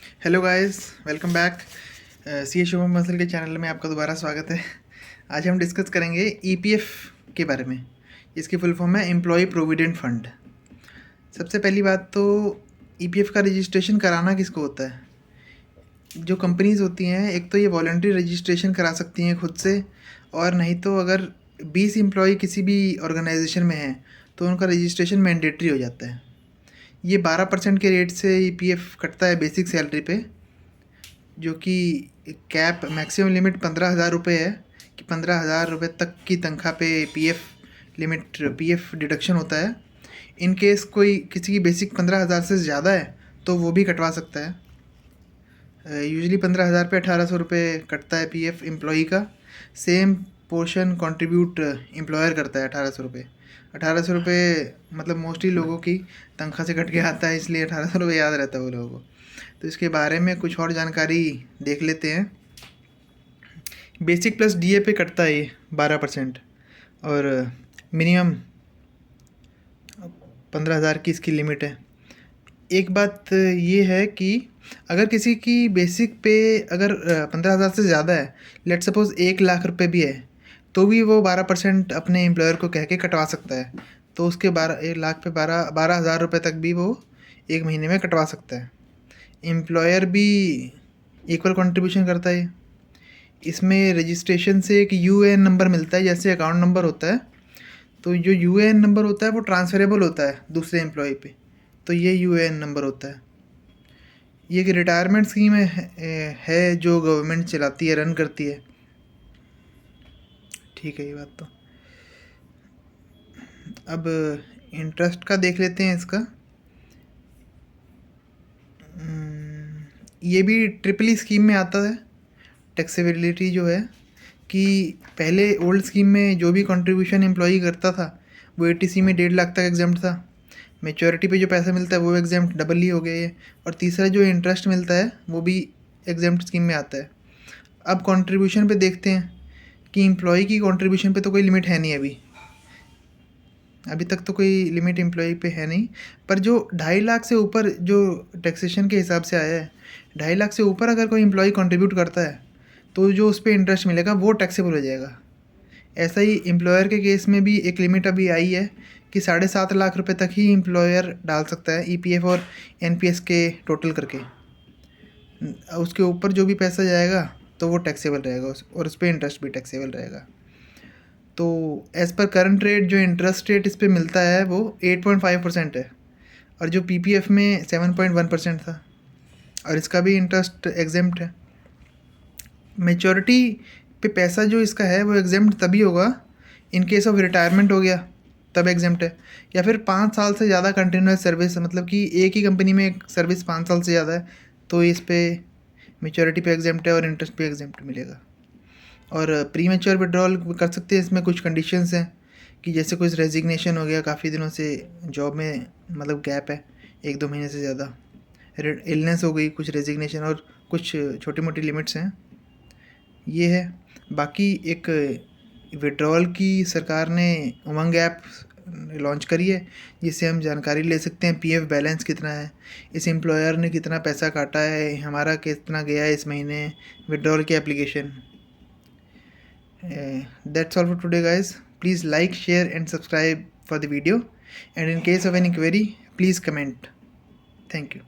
Hello guys, welcome back. C A Shubham muscle के channel में आपका दोबारा स्वागत है। आज हम डिस्कस करेंगे ईपीएफ के बारे में। इसकी फुल फॉर्म है एम्प्लॉय प्रोविडेंट फंड। सबसे पहली बात तो ईपीएफ का रजिस्ट्रेशन कराना किसको होता है। जो कंपनीज होती हैं, एक तो ये वॉलंटरी रजिस्ट्रेशन करा सकती हैं खुद से, और नहीं तो अगर 20 एम्प्लॉय किसी भी ऑर्गेनाइजेशन में हैं तो उनका रजिस्ट्रेशन मैंडेटरी हो जाता है। ये 12% के रेट से ईपीएफ कटता है बेसिक सैलरी पे, जो कि कैप मैक्सिमम लिमिट 15,000 रुपये है कि 15,000 रुपये तक की तनख्वाह पे पीएफ लिमिट पीएफ डिडक्शन होता है। इन केस कोई किसी की बेसिक 15,000 से ज़्यादा है तो वो भी कटवा सकता है। यूजली 15,000 पे 1,800 रुपये कटता है पीएफ एम्प्लॉई का। सेम पोर्शन कंट्रीब्यूट एम्प्लॉयर करता है 1,800 रुपये। 1,800 रुपये मतलब मोस्टली लोगों की तनख्वाह से कट के आता है, इसलिए 1,800 रुपये याद रहता है वो लोगों को। तो इसके बारे में कुछ और जानकारी देख लेते हैं। बेसिक प्लस डीए पे कटता है ये 12%, और मिनिमम 15,000 की इसकी लिमिट है। एक बात ये है कि अगर किसी की बेसिक पे अगर 15,000 से ज़्यादा है, लेट सपोज 1,00,000 रुपये भी है, तो भी वो 12% अपने एम्प्लॉयर को कह के कटवा सकता है। तो उसके 1,00,000 पे 12,000 रुपये तक भी वो एक महीने में कटवा सकता है। एम्प्लॉयर भी इक्वल कंट्रीब्यूशन करता है। इसमें रजिस्ट्रेशन से एक यूएएन नंबर मिलता है, जैसे अकाउंट नंबर होता है। तो जो यूएएन नंबर होता है वो ट्रांसफरेबल होता है दूसरे एम्प्लॉय पे, तो ये यूएएन नंबर होता है। ये एक रिटायरमेंट स्कीम है जो गवर्नमेंट चलाती है, रन करती है। ठीक है, ये बात तो। अब इंटरेस्ट का देख लेते हैं इसका। ये भी ट्रिपली स्कीम में आता है। टैक्सेबिलिटी जो है कि पहले ओल्ड स्कीम में जो भी कंट्रीब्यूशन एम्प्लॉई करता था वो एटीसी में 1.5 लाख तक एग्जाम्प्ट था। मेच्योरिटी पे जो पैसा मिलता है वो एग्जाम्प्ट डबल ही हो गया है। और तीसरा जो इंटरेस्ट मिलता है वो भी एग्जाम्प्ट स्कीम में आता है। अब कंट्रीब्यूशन पे देखते हैं कि एम्प्लॉई की कंट्रीब्यूशन पे तो कोई लिमिट है नहीं अभी तक तो कोई लिमिट एम्प्लॉई पे है नहीं। पर जो 2.5 लाख से ऊपर जो टैक्सेशन के हिसाब से आया है, 2.5 लाख से ऊपर अगर कोई एम्प्लॉई कंट्रीब्यूट करता है तो जो उस पर इंटरेस्ट मिलेगा वो टैक्सेबल हो जाएगा। ऐसा ही एम्प्लॉयर के केस में भी एक लिमिट अभी आई है कि 7.5 लाख रुपए तक ही एम्प्लॉयर डाल सकता है ईपीएफ और एनपीएस के टोटल करके। उसके ऊपर जो भी पैसा जाएगा तो वो टैक्सेबल रहेगा, और उस पर इंटरेस्ट भी टैक्सेबल रहेगा। तो एज़ पर करंट रेट जो इंटरेस्ट रेट इस पर मिलता है वो 8.5% है, और जो पीपीएफ में 7.1% था, और इसका भी इंटरेस्ट एग्जेम्प्ट है। मेच्योरिटी पे पैसा जो इसका है वो एग्जेम्प्ट तभी होगा इन केस ऑफ रिटायरमेंट हो गया तब एग्जेम्प्ट है, या फिर 5 साल से ज़्यादा कंटिन्यूस सर्विस, मतलब कि एक ही कंपनी में सर्विस 5 साल से ज़्यादा है तो इस पर मेच्योरिटी पे एग्जेम्प्ट है और इंटरेस्ट पे एग्जेम्प्ट मिलेगा। और प्री मैच्योर विड्रॉल कर सकते हैं। इसमें कुछ कंडीशंस हैं कि जैसे कुछ रेजिग्नेशन हो गया, काफ़ी दिनों से जॉब में मतलब गैप है 1-2 महीने से ज़्यादा, इलनेस हो गई, कुछ रेजिग्नेशन, और कुछ छोटी मोटी लिमिट्स हैं। ये है। बाकी एक विड्रॉल की सरकार ने उमंग ऐप लॉन्च करी है, जिससे हम जानकारी ले सकते हैं पीएफ बैलेंस कितना है, इस एम्प्लॉयर ने कितना पैसा काटा है, हमारा कितना गया है इस महीने विड्रॉल की application. That's all for today, guys. Please like, share and subscribe for the video, and in case of any query please comment. Thank you.